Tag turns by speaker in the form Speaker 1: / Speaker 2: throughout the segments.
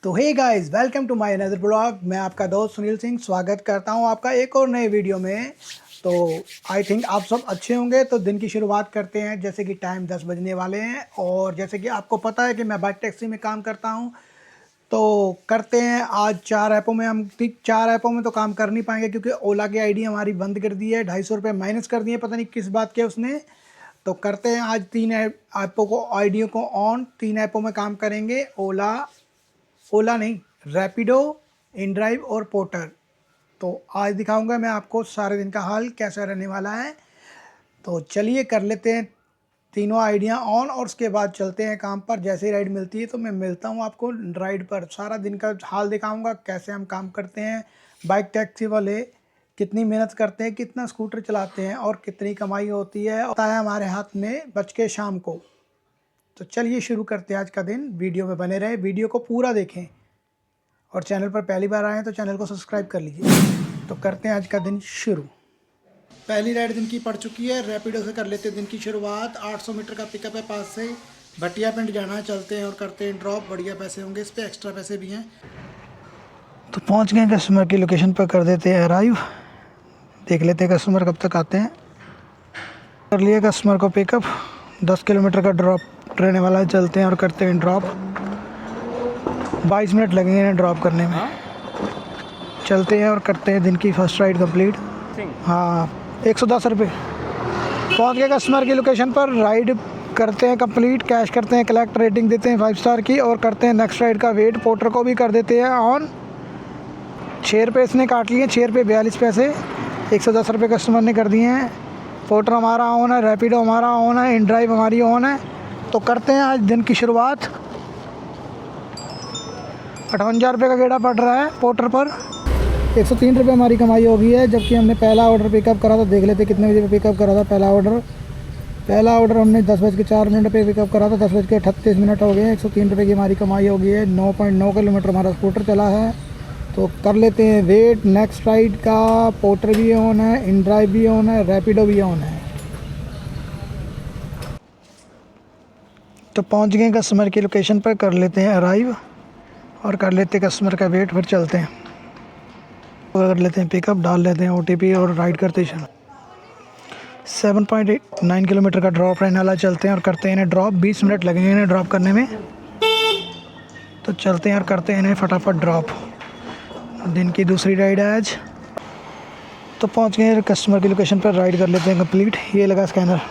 Speaker 1: तो hey guys, welcome to my another blog. मैं आपका दोस्त सुनील सिंह स्वागत करता हूं आपका एक और नए वीडियो में। तो आई थिंक आप सब अच्छे होंगे। तो दिन की शुरुआत करते हैं। जैसे कि टाइम 10 बजने वाले हैं और जैसे कि आपको पता है कि मैं बाइक टैक्सी में काम करता हूं। तो करते हैं आज 4 ऐपों में। हम 4 ऐपों में तो काम कर नहीं पाएंगे क्योंकि ओला की आईडी हमारी बंद कर दी है। 250 रुपये माइनस कर दिए, पता नहीं किस बात के उसने। तो करते हैं आज 3 ऐपों को, आईडियों को ऑन। 3 ऐपों में काम करेंगे। ओला नहीं, रैपिडो, इनड्राइव और पोर्टर। तो आज दिखाऊंगा मैं आपको सारे दिन का हाल कैसा रहने वाला है। तो चलिए कर लेते हैं तीनों आइडिया ऑन और उसके बाद चलते हैं काम पर। जैसे ही राइड मिलती है तो मैं मिलता हूँ आपको राइड पर। सारा दिन का हाल दिखाऊंगा, कैसे हम काम करते हैं। बाइक टैक्सी वाले कितनी मेहनत करते हैं, कितना स्कूटर चलाते हैं और कितनी कमाई होती है, होता है हमारे हाथ में बच के शाम को। तो चलिए शुरू करते हैं आज का दिन। वीडियो में बने रहे, वीडियो को पूरा देखें और चैनल पर पहली बार आए हैं तो चैनल को सब्सक्राइब कर लीजिए। तो करते हैं आज का दिन शुरू। पहली राइड दिन की पड़ चुकी है। रैपिडो से कर लेते हैं दिन की शुरुआत। 800 मीटर का पिकअप है पास से। भटिया पिंड जाना है, चलते हैं और करते हैं ड्रॉप। बढ़िया पैसे होंगे इस पर, एक्स्ट्रा पैसे भी हैं। तो पहुंच गए कस्टमर की लोकेशन पर, कर देते हैं अराइव। देख लेते हैं कस्टमर कब तक आते हैं। कर लिया कस्टमर को पिकअप। 10 किलोमीटर का ड्रॉप रहने वाला है। चलते हैं और करते हैं ड्रॉप। 22 मिनट लगेंगे इन्हें ड्रॉप करने में। चलते हैं और करते हैं दिन की फर्स्ट राइड कंप्लीट। हाँ, 110 रुपये। पहुँच गए कस्टमर की लोकेशन पर। राइड करते हैं कंप्लीट, कैश करते हैं कलेक्ट, रेटिंग देते हैं 5 स्टार की और करते हैं नेक्स्ट राइड का वेट। पोर्टर को भी कर देते हैं ऑन। 6 रुपये इसने काट लिए, 6 रुपये 42 पैसे। 110 रुपये कस्टमर ने कर दिए हैं। पोर्टर हमारा ऑन है, रैपिडो हमारा ऑन है, इनड्राइव हमारी ऑन है। तो करते हैं आज दिन की शुरुआत। 58 रुपये का गेड़ा पड़ रहा है पोर्टर पर। 103 रुपये हमारी कमाई हो गई है। जबकि हमने पहला ऑर्डर पिकअप करा था। देख लेते कितने बजे पिकअप करा था पहला ऑर्डर हमने 10:04 पे पिकअप करा था। 10:38 हो गए। 103 रुपये की हमारी कमाई हो गई है। 9.9 किलोमीटर हमारा स्कूटर चला है। तो कर लेते हैं वेट नेक्स्ट राइड का। पोर्टर भी ऑन है, इनड्राइव भी ऑन है, रैपिडो भी ऑन है। तो पहुंच गए कस्टमर की लोकेशन पर, कर लेते हैं अराइव और कर लेते हैं कस्टमर का वेट। फिर चलते हैं, कर लेते हैं पिकअप, डाल लेते हैं OTP और राइड करते चलो। 7.9 किलोमीटर का ड्रॉप रहने वाला। चलते हैं और करते हैं इन्हें ड्रॉप। 20 मिनट लगेंगे इन्हें ड्रॉप करने में। तो चलते हैं और करते हैं इन्हें फटाफट ड्रॉप। दिन की दूसरी राइड है आज। तो पहुंच गए कस्टमर की लोकेशन पर, राइड कर लेते हैं कंप्लीट। ये लगा स्कैनर।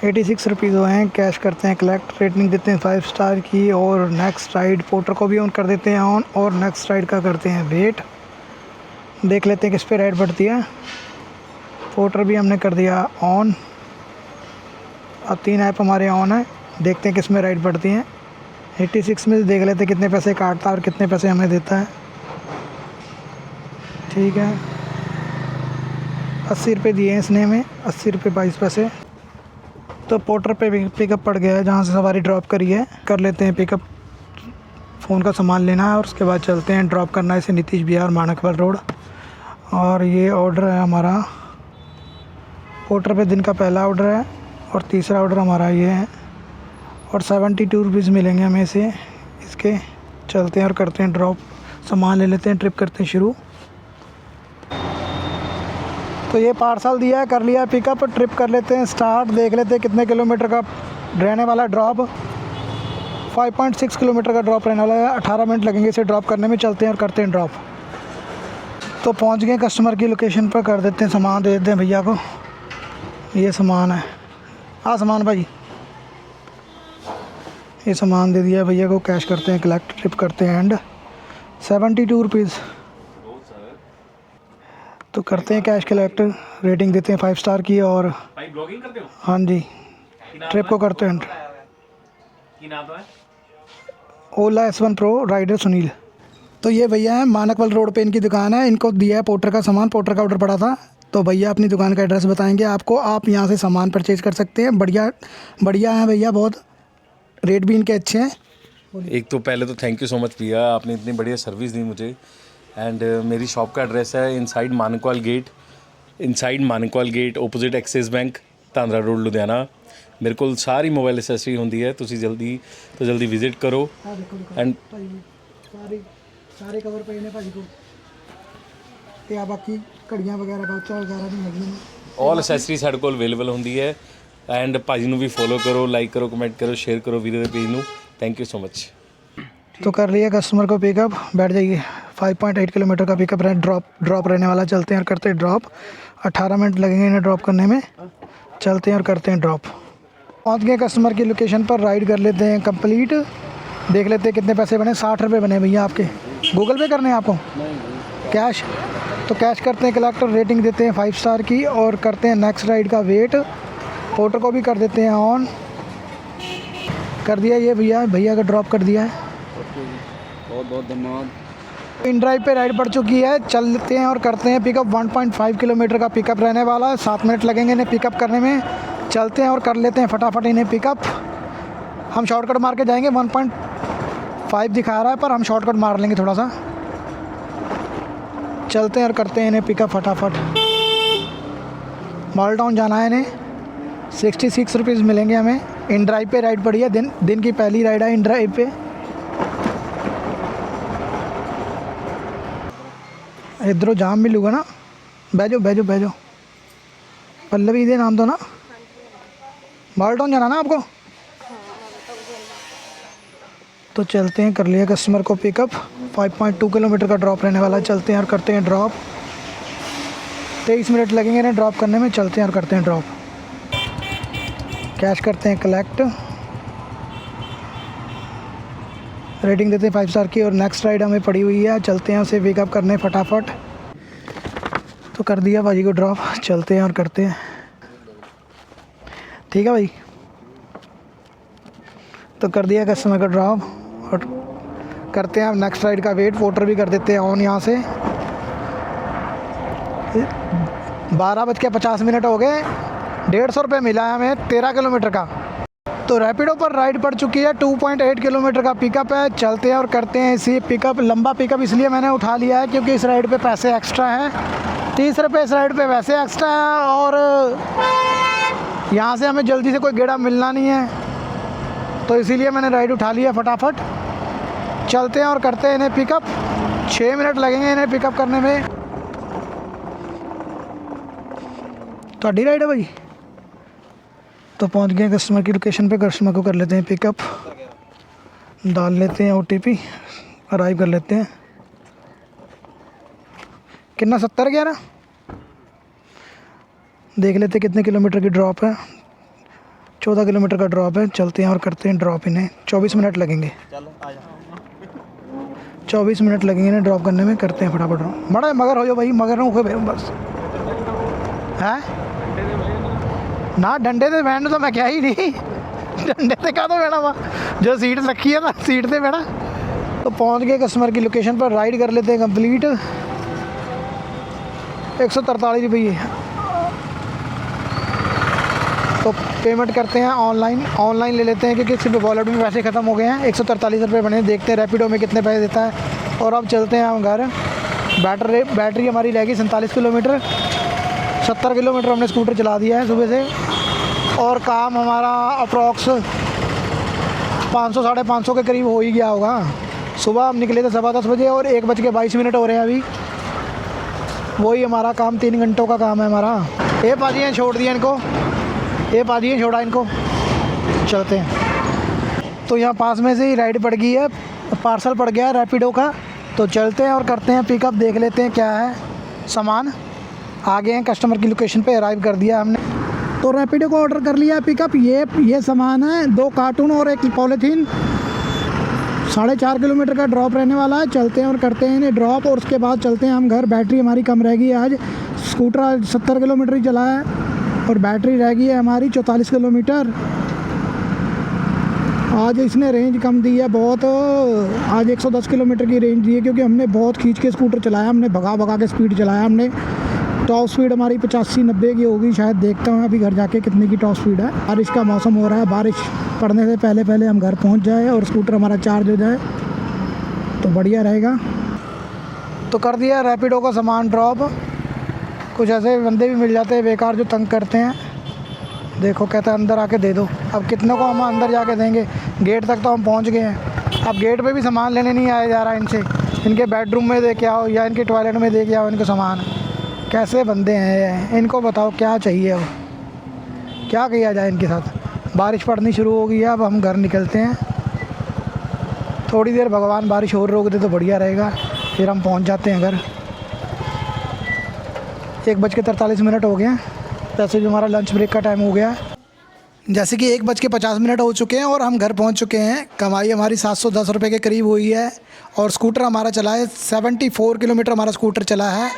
Speaker 1: 86 रुपीज़ हुए हैं। कैश करते हैं कलेक्ट, रेटिंग देते हैं 5 स्टार की और नेक्स्ट राइड पोर्टर को भी ऑन कर देते हैं ऑन और नेक्स्ट राइड का करते हैं वेट। देख लेते हैं किस पे राइड बढ़ती है। पोर्टर भी हमने कर दिया ऑन। अब 3 ऐप हमारे ऑन है। देखते हैं किस में राइड बढ़ती हैं। 86 में देख लेते हैं कितने पैसे काटता है और कितने पैसे हमें देता है। ठीक है, 80 रुपये दिए हैं इसने हमें। 80 रुपये 22 पैसे। तो पोर्टर पे पिकअप पड़ गया है जहाँ से सवारी ड्रॉप करी है। कर लेते हैं पिकअप। फ़ोन का सामान लेना है और उसके बाद चलते हैं। ड्रॉप करना है इसे नीतीश बिहार मानकवाल रोड। और ये ऑर्डर है हमारा। पोर्टर पे दिन का पहला ऑर्डर है और तीसरा ऑर्डर हमारा ये है और 72 रुपीज़ मिलेंगे हमें से इसके। चलते हैं और करते हैं ड्रॉप। सामान ले लेते हैं, ट्रिप करते हैं शुरू। तो ये पार्सल दिया है, कर लिया है पिकअप। ट्रिप कर लेते हैं स्टार्ट। देख लेते हैं कितने किलोमीटर का रहने वाला ड्रॉप। 5.6 किलोमीटर का ड्रॉप रहने वाला है। 18 मिनट लगेंगे इसे ड्रॉप करने में। चलते हैं और करते हैं ड्रॉप। तो पहुंच गए कस्टमर की लोकेशन पर, कर देते हैं सामान, दे देते हैं भैया को। ये सामान है। हाँ सामान भाई, ये सामान दे दिया भैया को। कैश करते हैं कलेक्ट, ट्रिप करते हैं एंड। 72 रुपीज़। तो करते हैं कैश कलेक्ट, रेटिंग देते हैं 5 स्टार की और
Speaker 2: ब्लॉगिंग करते हो?
Speaker 1: हाँ जी, ट्रिप को करते हैं। ओला S1 प्रो राइडर सुनील। तो ये भैया है, मानकवाल रोड पे इनकी दुकान है। इनको दिया है पोर्टर का सामान, पोर्टर का ऑर्डर पड़ा था। तो भैया अपनी दुकान का एड्रेस बताएंगे आपको। आप यहाँ से सामान परचेज़ कर सकते हैं। बढ़िया है भैया, बहुत रेट भी इनके अच्छे हैं।
Speaker 2: एक तो पहले तो थैंक यू सो मच भैया, आपने इतनी बढ़िया सर्विस दी मुझे। एंड मेरी शॉप का एड्रेस है inside Manakwal gate, opposite Axis Bank, Tandra road, Ludhiana. ਮੇਰੇ ਕੋਲ ਸਾਰੀ ਮੋਬਾਈਲ ਐਕਸੈਸਰੀ ਹੁੰਦੀ ਹੈ, ਤੁਸੀਂ ਜਲਦੀ ਤੋਂ ਜਲਦੀ ਵਿਜ਼ਿਟ ਕਰੋ।
Speaker 1: ਆ ਦੇਖੋ
Speaker 2: ਐਂਡ
Speaker 1: ਭਾਜੀ ਸਾਰੇ ਕਵਰ ਪਏ ਨੇ ਭਾਜੀ ਕੋਲ, ਤੇ ਆ ਬਾਕੀ ਘੜੀਆਂ ਵਗੈਰਾ ਬਾਚਾ ਵਗੈਰਾ ਵੀ ਹੈਗੀਆਂ ਨੇ।
Speaker 2: ਆਲ ਐਕਸੈਸਰੀ ਸਾਡੇ ਕੋਲ ਅਵੇਲੇਬਲ ਹੁੰਦੀ ਹੈ। ਐਂਡ ਭਾਜੀ ਨੂੰ ਵੀ ਫੋਲੋ ਕਰੋ, ਲਾਈਕ ਕਰੋ, ਕਮੈਂਟ ਕਰੋ, शेयर करो वीडियो के पेज ਨੂੰ। Thank you so much.
Speaker 1: तो कर लिया कस्टमर को पिकअप, बैठ जाइए। 5.8 किलोमीटर का पिकअप रहे, ड्रॉप रहने वाला। चलते हैं और करते हैं ड्रॉप। 18 मिनट लगेंगे इन्हें ड्रॉप करने में। चलते हैं और करते हैं ड्रॉप। पहुंच गए कस्टमर की लोकेशन पर, राइड कर लेते हैं कंप्लीट। देख लेते हैं कितने पैसे बने। 60 रुपये बने भैया आपके। गूगल पे करने हैं आपको? कैश? तो कैश करते हैं कलेक्टर। रेटिंग देते हैं 5 स्टार की और करते हैं नेक्स्ट राइड का वेट। पोर्टर को भी कर देते हैं ऑन। कर दिया ये भैया का ड्रॉप कर दिया है।
Speaker 3: बहुत बहुत धन्यवाद।
Speaker 1: इन ड्राइव पे राइड पड़ चुकी है। चलते हैं और करते हैं पिकअप। 1.5 किलोमीटर का पिकअप रहने वाला है। 7 मिनट लगेंगे इन्हें पिकअप करने में। चलते हैं और कर लेते हैं फटाफट इन्हें पिकअप। हम शॉर्टकट मार के जाएंगे। 1.5 दिखा रहा है पर हम शॉर्टकट मार लेंगे थोड़ा सा। चलते हैं और करते हैं इन्हें पिकअप फटाफट। मॉल टाउन जाना है इन्हें। 66 रुपीज़ मिलेंगे हमें। इन ड्राइव पे राइड पड़ी है। दिन की पहली राइड है इन ड्राइव पे। इधरों जाम मिलूगा ना। बह जाओ। पल्लवी दे नाम तो ना। मॉल टाउन जाना ना आपको? तो चलते हैं, कर लिया कस्टमर को पिकअप। 5.2 किलोमीटर का ड्रॉप रहने वाला है। चलते हैं और करते हैं ड्रॉप। 23 मिनट लगेंगे इन्हें ड्रॉप करने में। चलते हैं और करते हैं ड्रॉप। कैश करते हैं कलेक्ट। रेटिंग देते हैं 5 स्टार की और नेक्स्ट राइड हमें पड़ी हुई है। चलते हैं उसे पिकअप करने फटाफट। तो कर दिया भाजी को ड्रॉप। चलते हैं और करते हैं। ठीक है भाई। तो कर दिया कस्टमर का ड्रॉप और करते हैं अब नेक्स्ट राइड का वेट। वोटर भी कर देते हैं ऑन। यहाँ से 12:50 हो गए। 150 रुपये मिला है हमें 13 किलोमीटर का। तो रैपिडो पर राइड पड़ चुकी है। 2.8 किलोमीटर का पिकअप है। चलते हैं और करते हैं इसी पिकअप। लंबा पिकअप इसलिए मैंने उठा लिया है क्योंकि इस राइड पे पैसे एक्स्ट्रा हैं। 30 रुपये इस राइड पे वैसे एक्स्ट्रा है और यहाँ से हमें जल्दी से कोई गेड़ा मिलना नहीं है, तो इसीलिए मैंने राइड उठा लिया फटाफट। चलते हैं और करते हैं इन्हें पिकअप। 6 मिनट लगेंगे इन्हें पिकअप करने में। तो अड्डी राइड है भाई। तो पहुंच गए कस्टमर की लोकेशन पे। कस्टमर को कर लेते हैं पिकअप। डाल लेते हैं OTP। अराइव कर लेते हैं। कितना 70-11 देख लेते हैं कितने किलोमीटर की ड्रॉप है। 14 किलोमीटर का ड्रॉप है। चलते हैं और करते हैं ड्रॉप इन्हें। 24 मिनट लगेंगे। 24 मिनट लगेंगे इन्हें ड्रॉप करने में। करते हैं फटाफट ड्रॉप। बड़ा मगर हो जाओ भाई, मगर हो गए बस है ना। डंडे से बैठने तो मैं क्या ही नहीं। डंडे से क्या तो बैठा वहाँ जो सीट रखी है ना, सीट से बैठा। तो पहुँच गए कस्टमर की लोकेशन पर। राइड कर लेते हैं कंप्लीट। 143 रुपये। तो पेमेंट करते हैं ऑनलाइन ले लेते हैं क्योंकि सिर्फ वॉलेट में पैसे ख़त्म हो गए हैं। 143 रुपये बने। देखते हैं रैपिडो में कितने पैसे देता है। और अब चलते हैं हम घर। बैटरी हमारी रहेगी 47 किलोमीटर। 70 किलोमीटर हमने स्कूटर चला दिया है सुबह से। और काम हमारा अप्रॉक्स 500-550 के करीब हो ही गया होगा। सुबह हम निकले थे 10:15 बजे और 1:22 हो रहे हैं अभी। वही हमारा काम 3 घंटों का काम है हमारा। ये पाजियाँ छोड़ दिया इनको। ये पाजियाँ छोड़ा इनको। चलते हैं। तो यहाँ पास में से ही राइड पड़ गई है। पार्सल पड़ गया है रैपिडो का। तो चलते हैं और करते हैं पिकअप। देख लेते हैं क्या है सामान। आ गए हैं कस्टमर की लोकेशन पे। अराइव कर दिया हमने। तो रैपिडो को ऑर्डर कर लिया है पिकअप। ये सामान है 2 कार्टून और 1 पॉलीथीन। 4.5 किलोमीटर का ड्रॉप रहने वाला है। चलते हैं और करते हैं इन्हें ड्रॉप और उसके बाद चलते हैं हम घर। बैटरी हमारी कम रहेगी आज। स्कूटर आज 70 किलोमीटर ही चला है और बैटरी रह गई है हमारी 44 किलोमीटर। आज इसने रेंज कम दी है बहुत। आज 110 किलोमीटर की रेंज दी है क्योंकि हमने बहुत खींच के स्कूटर चलाया। हमने भगा के स्पीड चलाया हमने। टॉप स्पीड हमारी 85-90 की होगी शायद। देखता हूँ अभी घर जाके कितने की टॉप स्पीड है। बारिश का मौसम हो रहा है। बारिश पड़ने से पहले हम घर पहुँच जाए और स्कूटर हमारा चार्ज हो जाए तो बढ़िया रहेगा। तो कर दिया रैपिडो का सामान ड्रॉप। कुछ ऐसे बंदे भी मिल जाते हैं बेकार जो तंग करते हैं। देखो कहता है अंदर आके दे दो। अब कितने को हम अंदर जाके देंगे, गेट तक तो हम पहुंच गए हैं। अब गेट पे भी सामान लेने नहीं आया जा रहा इनसे। इनके बेडरूम में दे के आओ या इनके टॉयलेट में दे के आओ इनको सामान। कैसे बंदे हैं ये, इनको बताओ क्या चाहिए, अब क्या किया जाए इनके साथ। बारिश पड़नी शुरू हो गई है, अब हम घर निकलते हैं। थोड़ी देर भगवान बारिश और रोक दे तो बढ़िया रहेगा, फिर हम पहुंच जाते हैं घर। 1:43 हो गए हैं। वैसे भी हमारा लंच ब्रेक का टाइम हो गया है। जैसे कि 1:50 हो चुके हैं और हम घर पहुंच चुके हैं। कमाई हमारी 710 रुपये के करीब हुई है और स्कूटर हमारा चला है 74 किलोमीटर हमारा स्कूटर चला है।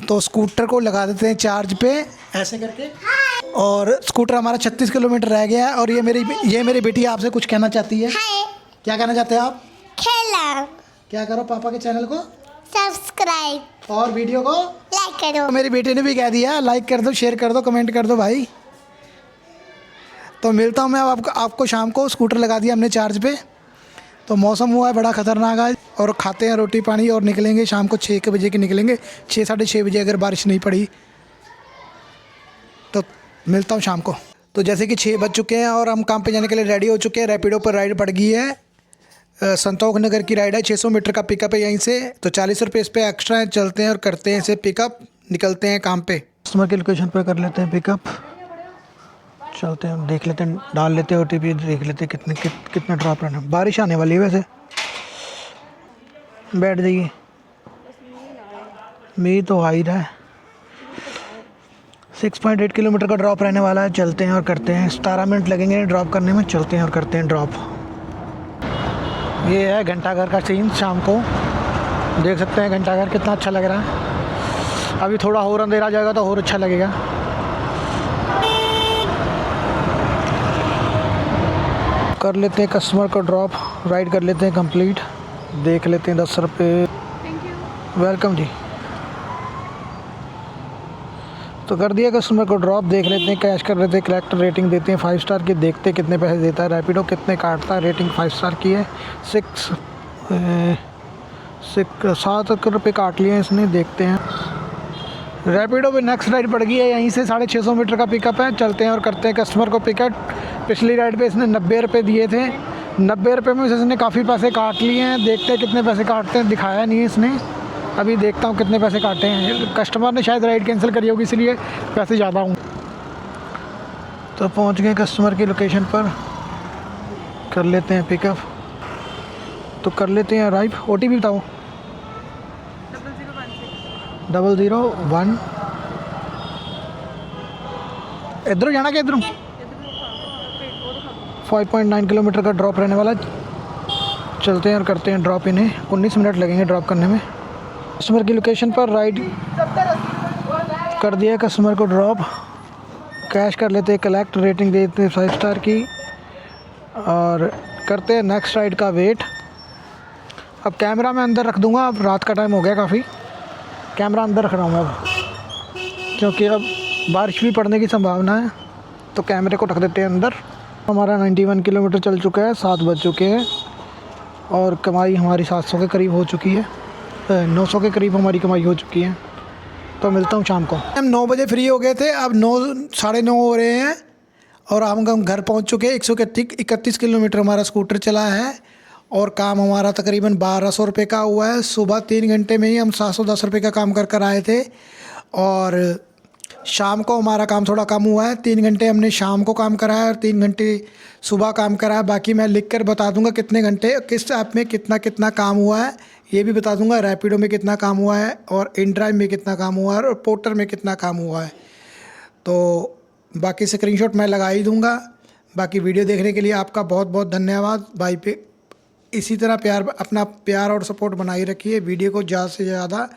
Speaker 1: तो स्कूटर को लगा देते हैं चार्ज पे ऐसे करके, और स्कूटर हमारा 36 किलोमीटर रह गया है। और ये मेरी बेटी आपसे कुछ कहना चाहती है। क्या कहना चाहते हैं आप?
Speaker 4: खेला,
Speaker 1: क्या करो, पापा के चैनल को
Speaker 4: सब्सक्राइब
Speaker 1: और वीडियो को
Speaker 4: लाइक करो।
Speaker 1: तो मेरी बेटी ने भी कह दिया लाइक कर दो, शेयर कर दो, कमेंट कर दो भाई। तो मिलता हूँ मैं अब आपको शाम को। स्कूटर लगा दिया हमने चार्ज पे। तो मौसम हुआ है बड़ा ख़तरनाक आज, और खाते हैं रोटी पानी और निकलेंगे शाम को 6 बजे के निकलेंगे, 6 साढ़े 6 बजे अगर बारिश नहीं पड़ी तो। मिलता हूँ शाम को। तो जैसे कि 6 बज चुके हैं और हम काम पे जाने के लिए रेडी हो चुके हैं। रैपिडो पर राइड पड़ गई है, संतोख नगर की राइड है। 600 मीटर का पिकअप है यहीं से, तो 40 रुपये इस पर एक्स्ट्रा है। चलते हैं और करते हैं इसे पिकअप, निकलते हैं काम पे। कस्टमर की लोकेशन पर कर लेते हैं पिकअप, चलते हैं, देख लेते हैं, डाल लेते हैं OTP, देख लेते हैं कितना ड्रॉप रहना। बारिश आने वाली है वैसे, बैठ जाइए, मी तो आ ही रहा है। 6.8 किलोमीटर का ड्रॉप रहने वाला है। चलते हैं और करते हैं। 17 मिनट लगेंगे ड्रॉप करने में। चलते हैं और करते हैं ड्रॉप। ये है घंटाघर का सीन शाम को, देख सकते हैं घंटाघर कितना अच्छा लग रहा है। अभी थोड़ा और अंधेरा जाएगा तो और अच्छा लगेगा। कर लेते हैं कस्टमर को ड्रॉप, राइड कर लेते हैं कंप्लीट, देख लेते हैं 10 रुपये। वेलकम जी। तो कर दिया कस्टमर को ड्रॉप, देख लेते हैं, कैश कर लेते हैं, कलेक्टर रेटिंग देते हैं 5 स्टार की, देखते हैं कितने पैसे देता है। रैपिडो कितने काटता है, रेटिंग 5 स्टार की है। 7 रुपये काट लिए हैं इसने, देखते हैं। रैपिडो पे नेक्स्ट राइड पड़ गई है, यहीं से 650 मीटर का पिकअप है। चलते हैं और करते हैं कस्टमर को पिकअप। पिछली राइड पे इसने 90 रुपये दिए थे, 90 रुपये में इसने काफ़ी पैसे काट लिए हैं। देखते हैं कितने पैसे काटते हैं, दिखाया नहीं है इसने। अभी देखता हूँ कितने पैसे काटे हैं। कस्टमर ने शायद राइड कैंसिल करी होगी, इसलिए पैसे ज़्यादा हूँ। तो पहुँच गए कस्टमर की लोकेशन पर, कर लेते हैं पिकअप। तो कर लेते हैं अराइव। OTP बताओ। 001। इधरों जाना कि इधरों? 5.9 किलोमीटर का ड्रॉप रहने वाला। चलते हैं और करते हैं ड्रॉप। इन्हें 19 मिनट लगेंगे ड्रॉप करने में। कस्टमर की लोकेशन पर राइड कर दिया कस्टमर को ड्रॉप, कैश कर लेते हैं, कलेक्ट, रेटिंग देते हैं 5 स्टार की, और करते हैं नेक्स्ट राइड का वेट। अब कैमरा मैं अंदर रख दूंगा, अब रात का टाइम हो गया काफ़ी, कैमरा अंदर रख रहा हूँ मैं अब, क्योंकि अब बारिश भी पड़ने की संभावना है। तो कैमरे को रख देते हैं अंदर। हमारा 91 किलोमीटर चल चुका है, 7 बज चुके हैं और कमाई हमारी 700 के करीब हो चुकी है, 900 के करीब हमारी कमाई हो चुकी है। तो मिलता हूँ शाम को। हम 9 बजे फ्री हो गए थे, अब 9 साढ़े 9 हो रहे हैं और हम घर पहुँच चुके हैं। 131 किलोमीटर हमारा स्कूटर चला है और काम हमारा तकरीबन 1200 रुपये का हुआ है। सुबह 3 घंटे में ही हम 710 रुपये का काम कर आए थे और शाम को हमारा काम थोड़ा कम हुआ है। 3 घंटे हमने शाम को काम करा है और 3 घंटे सुबह काम करा है। बाकी मैं लिख कर बता दूंगा कितने घंटे किस ऐप में कितना काम हुआ है, ये भी बता दूंगा। रैपिडो में कितना काम हुआ है और इनड्राइव में कितना काम हुआ है और पोर्टर में कितना काम हुआ है। तो बाकी स्क्रीनशॉट मैं लगा ही दूंगा। बाकी वीडियो देखने के लिए आपका बहुत बहुत धन्यवाद भाई। पे इसी तरह अपना प्यार और सपोर्ट बनाए रखिए। वीडियो को ज़्यादा से ज़्यादा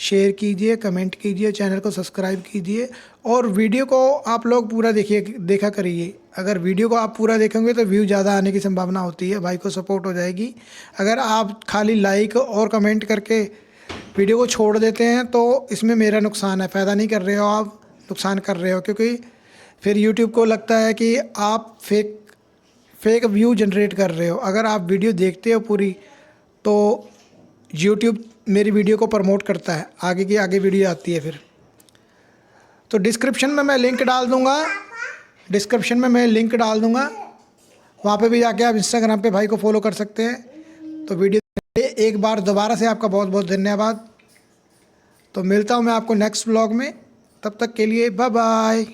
Speaker 1: शेयर कीजिए, कमेंट कीजिए, चैनल को सब्सक्राइब कीजिए और वीडियो को आप लोग पूरा देखा करिए। अगर वीडियो को आप पूरा देखेंगे तो व्यू ज़्यादा आने की संभावना होती है, भाई को सपोर्ट हो जाएगी। अगर आप खाली लाइक और कमेंट करके वीडियो को छोड़ देते हैं तो इसमें मेरा नुकसान है, फ़ायदा नहीं कर रहे हो आप, नुकसान कर रहे हो, क्योंकि फिर यूट्यूब को लगता है कि आप फेक व्यू जनरेट कर रहे हो। अगर आप वीडियो देखते हो पूरी तो यूट्यूब मेरी वीडियो को प्रमोट करता है, आगे की आगे वीडियो आती है फिर। तो डिस्क्रिप्शन में मैं लिंक डाल दूँगा डिस्क्रिप्शन में मैं लिंक डाल दूँगा, वहाँ पे भी जाके आप इंस्टाग्राम पे भाई को फॉलो कर सकते हैं। तो वीडियो एक बार दोबारा से आपका बहुत बहुत धन्यवाद। तो मिलता हूँ मैं आपको नेक्स्ट व्लॉग में, तब तक के लिए बाय बाय।